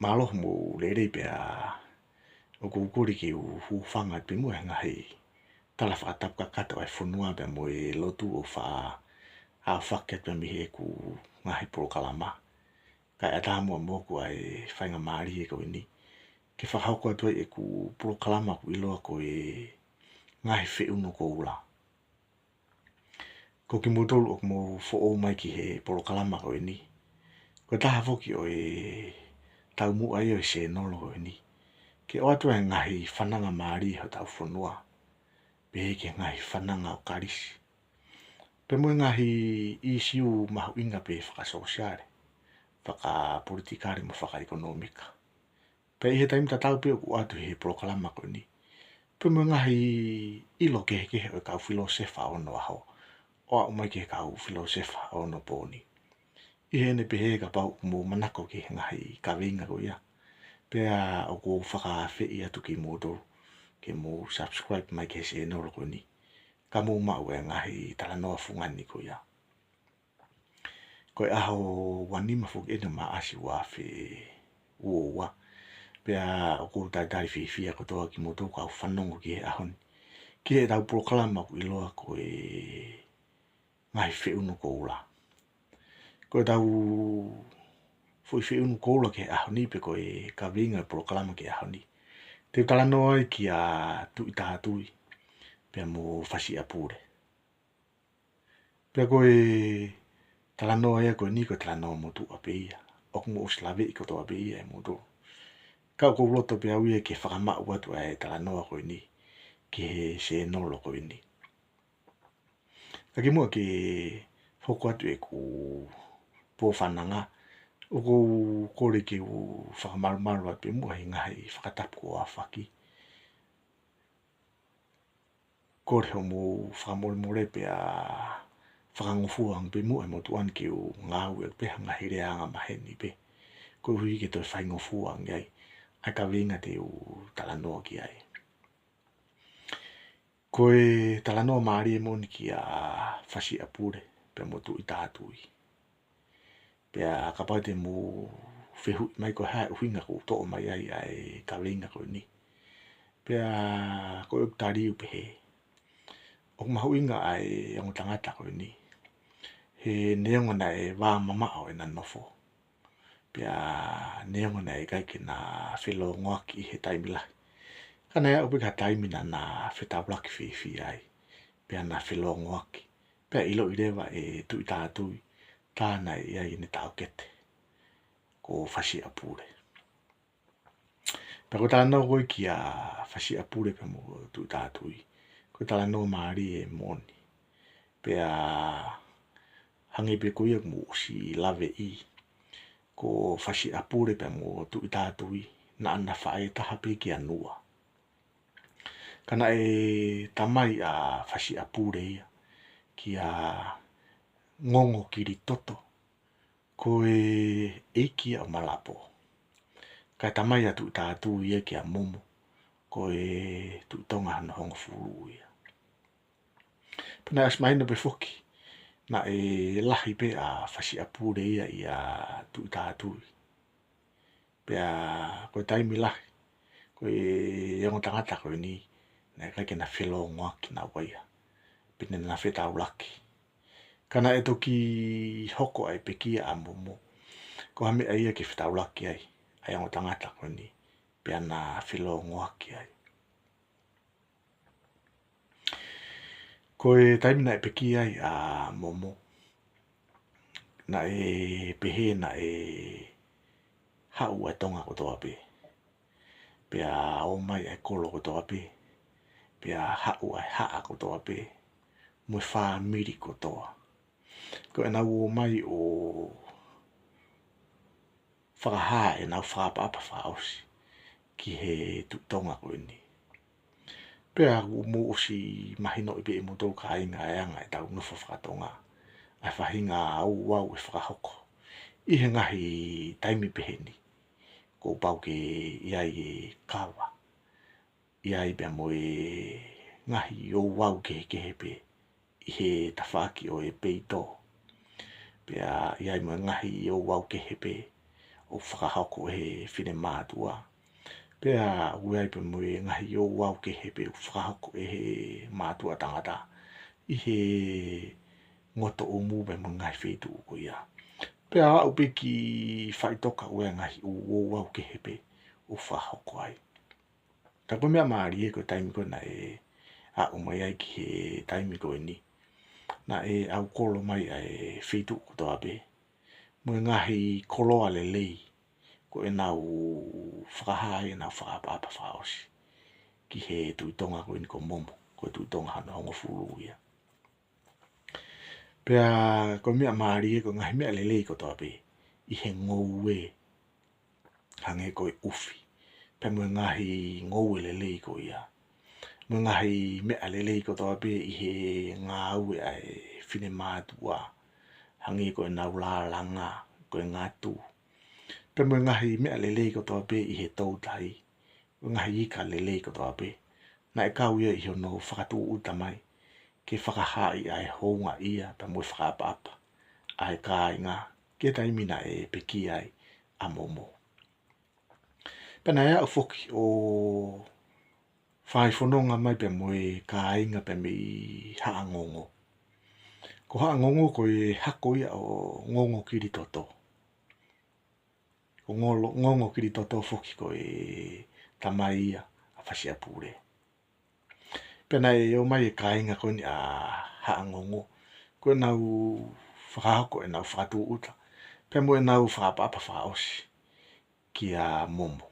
malo mo lere pe o kukuri ki hu whanga pe mua ngahi tala whakatap ka kata ai whunua pe mo e lotu o a whaket pe mihe ku ngahi pro kalama. Kai ata mua moku ai whainga maari e ko ini. Ke whakahoko atu e ku pro kalama ku iloa ko e ngahi whiunu ko ula. Ko ki mutolu o mo fo o mai ki he pro kalama ko ini. Ko taha foki o e tau mua i o se nolo ko ini. Ke o atu e ngahi whananga maari ho tau whunua. Pe ke ngahi whananga o karisi. Pe mo ngahi isiu mahu inga pe whakasosiare. Whaka politikari mo whaka ekonomika. Pe he taim tatau pe o atu he proklama ko ni. Pe mo ngahi ilo ke o kau filosefa ono aho. O a umai ke kau filosefa ono poni. I he ne pe he ka pau mo manako ke ngahi ka winga ko ia. Pe a o ko whaka whi atu ki modo. Ke mo subscribe mai ke se no ko ni. Ka mo mau e ngahi tala noa fungani ko ia. Ko e aho wanima fuk e ma asi wa fe uowa. Pea o ko tai fi ko toa ki mo toka o whanongo ki he ahon. Ki he tau proklama ko iloa ko e ngahi whiunu ko ula. Ko e tau fui whiunu ko ula ki he ahoni pe ko e ka winga proklama ki ahoni. Te tala noa ki a tui tātui. Pea mo whasi apure. Pea ko e tala noa ia ko ni ko tala noa mo tu apeia. O mo uslawe i ko to apeia e mo tu. Kau ko roto pe au e ke whakamau atu e tala noa ko ni. Ki he se nolo ko ni. Ka ki mua ke whoko atu e ku po whananga. O ko kore ke u whakamaru atu pe mua hi ngahi whakatapu o a whaki. Kore ho mo whakamore pe a whakangofuang pe mua mo tuan ki o ngau e pe hanga hireanga maheni pe. Ko hui ke toi whaingofuang iai. Ai ka winga te o tala noa ki ai. Ko e tala noa maari e moni ki a whasi apure pe mo tu i tātui. Pe a kapau te mo whehu mai ko hae uhinga ko to mai ai ai ka winga ko ni. Pe a ko e tari upe he. O mahu inga ai ang tangata ko ni. He neonga na e wā mama o e na nofo. Pea neonga na e kai ki na whilo ngoaki he taimila. Kana ea upe ka taimina na whetawlaki whi ai. Pea na whilo ngoaki. Pea ilo i rewa e tui tātui. Tāna e ai ne tau kete. Ko whasi apure. Pea ko tāna koi ki a whasi apure pe mo tui tātui. Ko tala no maari e moni. Pea hangi pe kuia mo si lave i. Ko whasi apure pe mo tui tātui. Na ana whae taha pe ki anua. Kana e tamai a whasi apure ia. Ki a ngongo kiri toto. Ko e eiki a malapo. Kai tamai a tui tātui ia ki a momo. Ko e tui tonga hana hongo furu ia. Pena asmaina pe foki. Na e lahi pe a whasi apure ia i a tui tātui. Pea koe taimi lahi. Koe yongo tangata koe ni. Na kai ke na whilo ngoa ki na waia. Pene na whetau laki. Kana e toki hoko ai pekia a momo. Ko hame aia ke whetau laki ai. Ai yongo tangata koe ni. Pea na whilo ngoa ki ai. Ko e taimina e peki ai a momo. Na e pehe na e hau e tonga ko toa pe. Pea o mai e kolo ko toa pe. Pea hau ai haa ko toa pe. Mui whaa miri ko toa. Ko e nau o mai o whakahaa e nau whapapa whaosi. Ki he tonga ko ni. Pea u mo o si mahino i be e mo tau ka inga e anga e tau nufo whakatonga. Ai whahinga au wau e whakahoko. I he ngahi taimi peheni. Ko pau ke iai e kawa. Iai bea mo e ngahi o wau ke hepe. I he tawhaki o e peito. Pea iai mo e ngahi o wau ke hepe. o whakahoko he whine mātua. Pea uai pe mui ngahi o wau ke he pe whakahoko e he mātua tangata. I he ngoto o mu pe mui ngahi whetu ko ia. Pea au pe ki whaitoka ue ngahi o wau ke he pe o whakahoko ai. Ta koe mea maari e ko taimi ko na e a umai ai ki he taimi ko ni. Na e au kolo mai ai whetu ko toa pe. Mui ngahi koloa le lei. Ko e nau whakahai e nau whakapapa whaosi. Ki he tuitonga ko ni ko momo. Ko tuitonga hana hongo fulu ia. Pea ko mea maari e ko ngahi mea lelei ko toa pe. I he ngou e. Hange ko e ufi. Pea mui ngahi ngou e lelei ko ia. Mui ngahi mea lelei ko toa pe i he ngā ue ai whine mātua. Hange ko e nau la langa. Ko e ngātu. Pea mui ngahi mea lelei ko toa pe i he tautai. Mui ngahi ika lelei ko toa pe. Na e kau ia i hono whakatu uta mai. Ke whakahai ai hounga ia. Pea mui whakapapa. Ai kā inga. Ke taimina e peki ai a momo. Pea na ea ufoki o whai whanonga mai pea mui kā inga pea mi haa ngongo. Ko haa ngongo ko e hako ia o ngongo kiri toto. Ko ngongo kiri toto foki ko e tamai ia a whasia pūre. Pena e o mai e kāinga ko ni a haa ngongo. Ko e nau whakahako e nau whakatu uta. Pea mo e nau whakapapa whaosi ki a momo.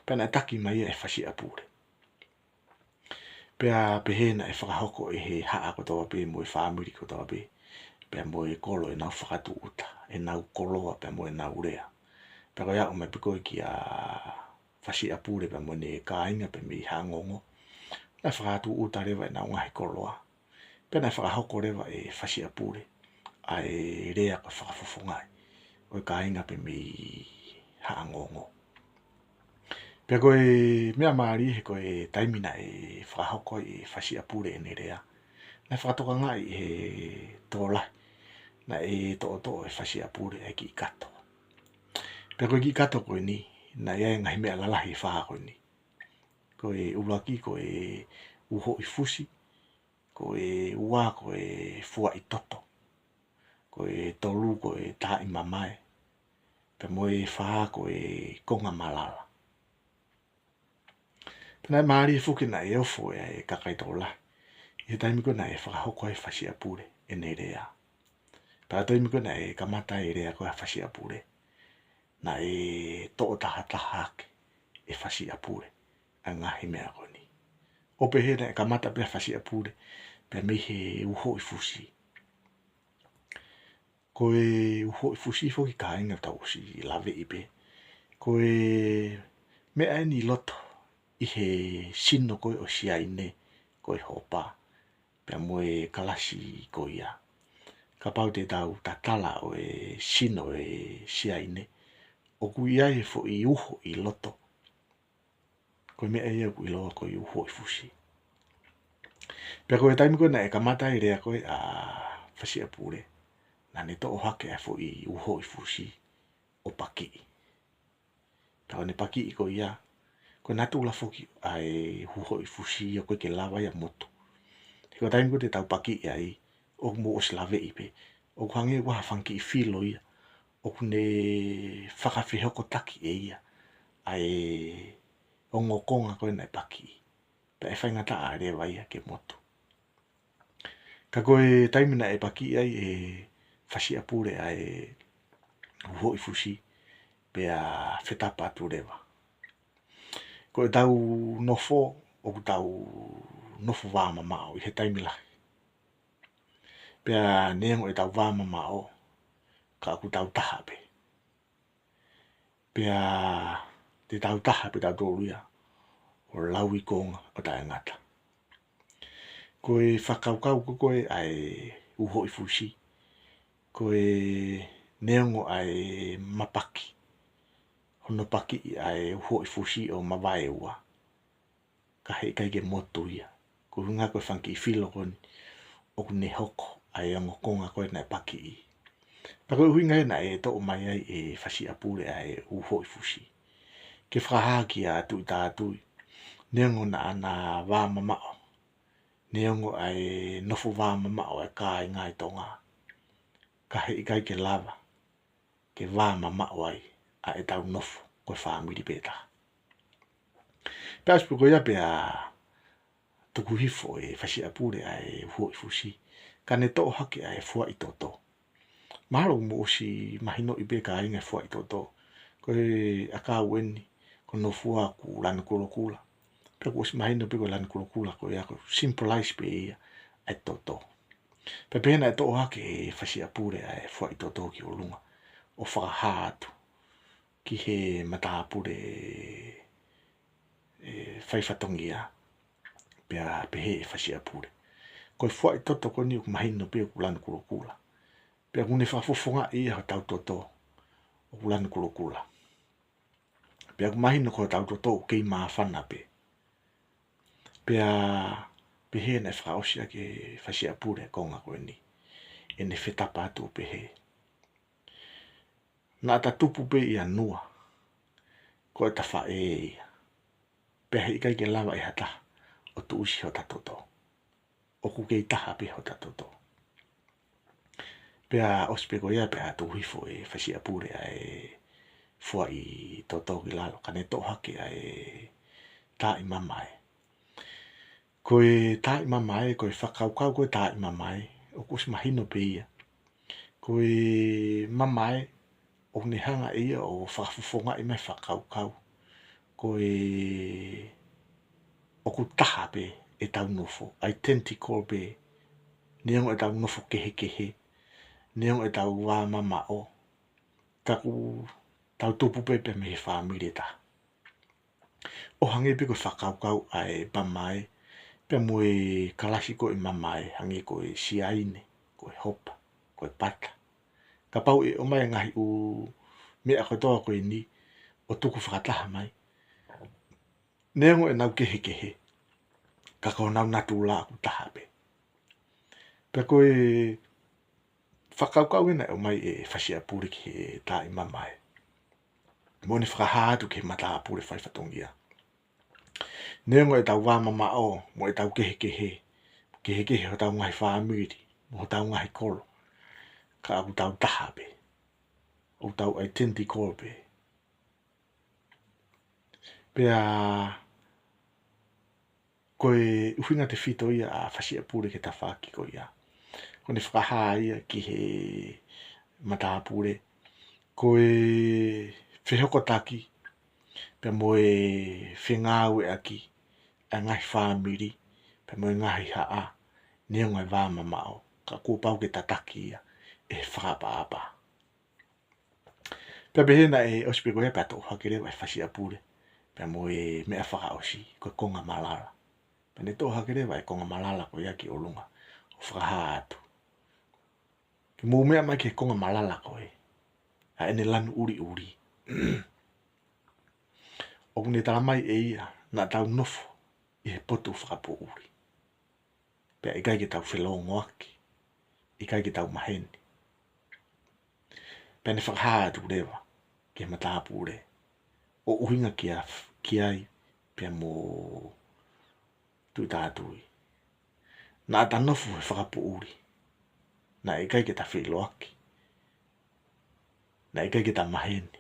Pena e taki mai e whasia pūre. Pea pehena e whakahoko e he haa ko toa pe mo e whamiri ko toa pe. Pea mo e kolo e nau whakatu uta. E nau koloa pea mo e nau rea. Pea koe au me piko ki a whasia pūre pea mo ne kāinga pe mi hangongo. Na whakatu uta rewa e nau ngahi koloa. Pea na whakahoko rewa e whasia pūre. Ai rea ko whakafofongai. Koe kāinga pe mi hangongo. Pea koe mea maari he koe taimina e whakahoko e whasia pūre e ne rea. Na whakatoka ngai he tōlai. Na e tō e whasia pūre e ki kato. Pea koe ki kato koe ni, na ia ngahi mea lalahi e whaha koe ni. Koe ulaki koe uho i fusi, koe ua koe fua i toto, koe tolu koe tā i mamae, pea moe whaha koe konga malala. Pena e maari e fuki na e ofo e kakai tōla. I taimi koe na e whakahoko e whasia pūre e ne rea. Pea taimi koe na e kamata e rea koe a whasia pūre. Na e to'o taha hake e whasia pūre a ngahi mea koe ni. O pehena e kamata pia whasia pūre pia mihe uho i fusi. Koe uho i fusi foki ka inga tau si lave ipe. Koe mea ni loto i he sino koe o sia ine koe hopa. Pia moe kalasi koe ia. Ka pau te tau tatala o e sino e sia ine. O kui ai fo i uho i loto. Koe mea ia kui loa koe i uho i fusi. Pea koe taimi koe na e kamata i rea koe a whasia pūre. Na ne to o hake e fo i uho i fusi o paki. Pea ne paki i koe ia. Koe natu la foki ai uho i fusi o koe ke lawa ia moto. Te koe taimi koe te tau paki i ai. O mo o slave i pe. O kuhange waha whanki i filo ia. O kune whakawhihoko taki e ia. Ai o ngokonga koe nai paki. Pea e whaingata a rewa ia ke motu. Ka koe taimina e paki ai e whasia pūre ai uho i fusi. Pea whetapa atu rewa. Koe tau nofo o ku tau nofo wāma mao i he taimila. Pea neango e tau wāma mao. Ka ku tau taha pe. Pea te tau taha pe tau tōruia. O lau i konga o tae ngata. Koe whakaukau ko koe ai uho i fusi. Koe neongo ai mapaki. Hono paki ai uho i fusi o mawae ua. Ka hei kai ke motu ia. Ko hunga koe whanki i filo koni. O kune hoko ai ango konga koe nai paki i. Pero huinga na e to mai ai e fasi apure ai u hoi fusi. Ke whaha ki a tui tātui. Neongo na ana wā mamao. Neongo ai nofu wā mamao e kā i ngai tonga. Ka he ikai ke lava. Ke wā mamao ai a e tau nofu koe whaamiri pēta. Pēs puko ia pēa tuku hifo e fasi apure ai hoi fusi. Ka ne tō hake ai fua i toto. Mahalo mo si mahino i beka inga fua i toto. Koe a kā weni. Ko no fua ku lana kula. Pea ko si mahino peko lana kula ko ia ko symbolize pe ia ai toto. Pe pena e tō hake e fasi apure ai fua i toto ki o lunga. O whakahātu ki he matapure whaifatongia pea pehe e fasi apure. Koe fua i toto ko ni o mahino peko lana kula. Pea kune whafofonga ia ho tau toto o lana kula. Pea kumahino ko tau toto kei maa whana pe. Pea pehe na whakaosia ke fasi apure konga koe ni. E ne whetapa atu pehe. Nā ta tupu pe ia nua. Ko e ta wha e ia. Pea he ikai ke lawa e hata. O tu usi ho ta toto. O ku kei taha pe ho ta toto. Pea ospeko ia pea tu hifo e fasi apure ai fua i toto ki lalo. Ka ne tō hake ai tā i mamae. Koe tā i mamae, koe whakaukau koe tā i mamae. O kusi mahino pe ia. Koe mamae, o ne hanga ia o whakafufonga i mai whakaukau. Koe o ku taha pe e tau nofo. Identical pe. Neongo e tau nofo kehe. Neongo e tau wā mama o. Taku tau tupu pepe me he whamire ta. O hange pe koe whakaukau ai mamae. Pea moe kalasi koe mamae. Hange koe siaine, koe hopa, koe pata. Ka pau e o mai ngahi u mea koe toa koe ni. O tuku whakataha mai. Neongo e nau kehe. Ka kau nau natu la ku taha pe. Pea koe whakaukau ina o mai e fasi apure ki he tā i mamae. Mone whakahātu ke mata apure whaifatongia. Neongo e tau wā mama o, mo e tau kehe. Kehe ho tau ngahi whaamiri, mo tau ngahi kolo. Ka aku tau taha pe. O tau identical pe. Pea koe uwhinga te whito ia a fasi apure ke ta whaki ko ia. Kone whakaha ia ki he mata apure. Koe whihoko taki. Pea moe whengāu e aki. A ngahi whaamiri. Pea moe ngahi haa. Neongo e wā mamao. Ka kūpau ke tataki ia. E whakapa. Pea behena e ospeko e pato hakere wai fasi apure. Pea moe mea whakaosi. Koe konga malala. Pea ne tō hakere wai konga malala ko ia ki o lunga. O whakahātu. Ke mō mea mai ke konga malala koe. A ene lanu uri. O kune tala mai e ia. Nā tau nofo. I he potu whakapo uri. Pea ikai ke tau whelongo aki. Ikai ke tau maheni. Pea ne whakahātu rewa. Ke matapure. O uhinga ki ai. Pea mō tui tātui. Nā ta nofo he whakapo uri. Nā ikai ke ta whilo aki. Nā ikai ke ta maheni.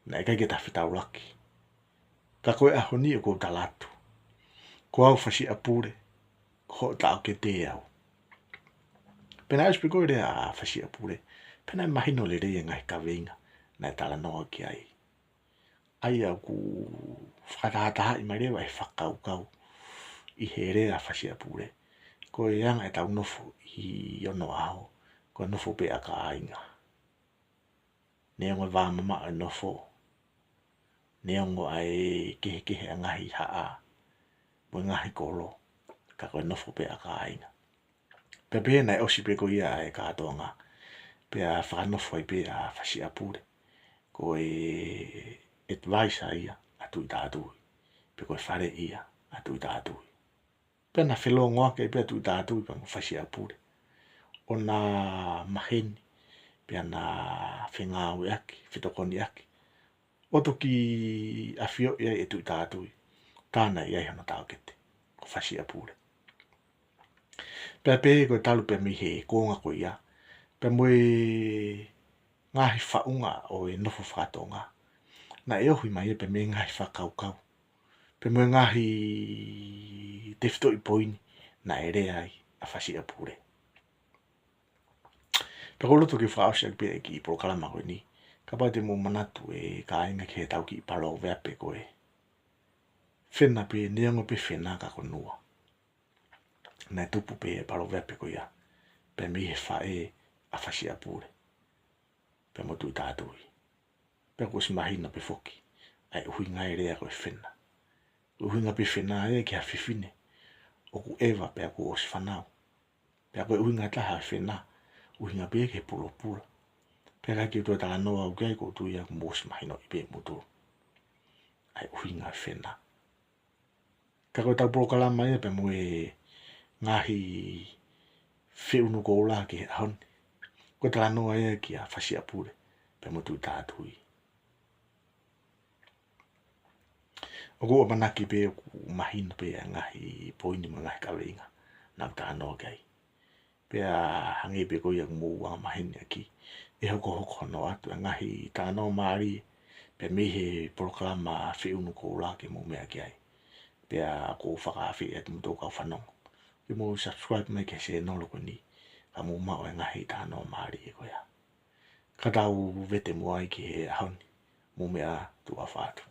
Nā ikai ke ta whitau laki. Ka koe ahoni o kou talatu. Ko au fasi apure. Ko tau ke te au. Pena espiko rea a fasi apure. Pena mahino le rea ngai ka venga. Nā tala noa ki ai. Ai au ku whakataha i mai rewa e whakaukau. I he rea fasi apure. Ko e anga e tau nofo i ono ao. Ko nofo pe a ka ainga. Neongo wā mama e nofo. Neongo ai kehe a ngahi haa. Mo ngahi kolo. Ka koe nofo pe a ka ainga. Pea pēna e osi peko ia e kātoanga. Pea whakanofo ai pe a fasi apure. Ko e advisor ia atu i tātui. Pe koe whare ia atu i tātui. Pea na whelongo ake pe atu i tātui pa fasi apure. O nā maheni. pia na whenga ue aki, whitokoni aki. Oto ki a whio ia e tui tātui, tāna ia hana tāo kete, ko whasia pūre. Pea pēhe koe talu pia mi he kōnga koe ia, pia moe ngahi whaunga o e nofo whakatonga. Na e ohui mai e pia me ngahi whakaukau. Pia moe ngahi te whito i poini, na e rea ai a whasia pūre. Pea ko loto ki whaosia pia ki i porokalama koe ni, ka pai te mō manatu e ka inga ki he tau ki i paro veape koe. Whena pe neongo pe whena ka konua. Na tupu pe e paro veape koe ia. Pe mi he whae a whasia pūre. Pe motu i tātui. Pe ko si mahina pe foki. Ai uhi ngai rea koe whena. Uhi nga pe whena e ki ha whiwhine. O ku ewa pe aku o si whanau. Pe ako e uhi nga taha whena. Uhi nga pe ke puro pura. Pe kai ki tua tala noa u kai ko tui aku mo si mahina i pe motu. Ai uhi nga whena. Ka koe tau porokalama ia pe mo e ngahi whiunu ko ola ki he ahon. Ko tala noa ia ki a whasia pūre. Pe motu i tātui. O ko o manaki pe o mahina pe a ngahi poini ma ngahi kawinga. Nau tā noa kai. Pe a hangi pe ko ia mō wanga mahina ki. E hoko no atu a ngahi tā noa maari. Pe mihe porokalama whiunu ko ola ki mō mea ki ai. Pe a ko whakawhi e tumu tō kau whanongo. Ki mō subscribe mai ke se nolo ko ni. Ka mō mao e ngahi tā noa maari e ko ia. Ka tau vete mo ai ki he ahoni. Mō mea tu a whātu.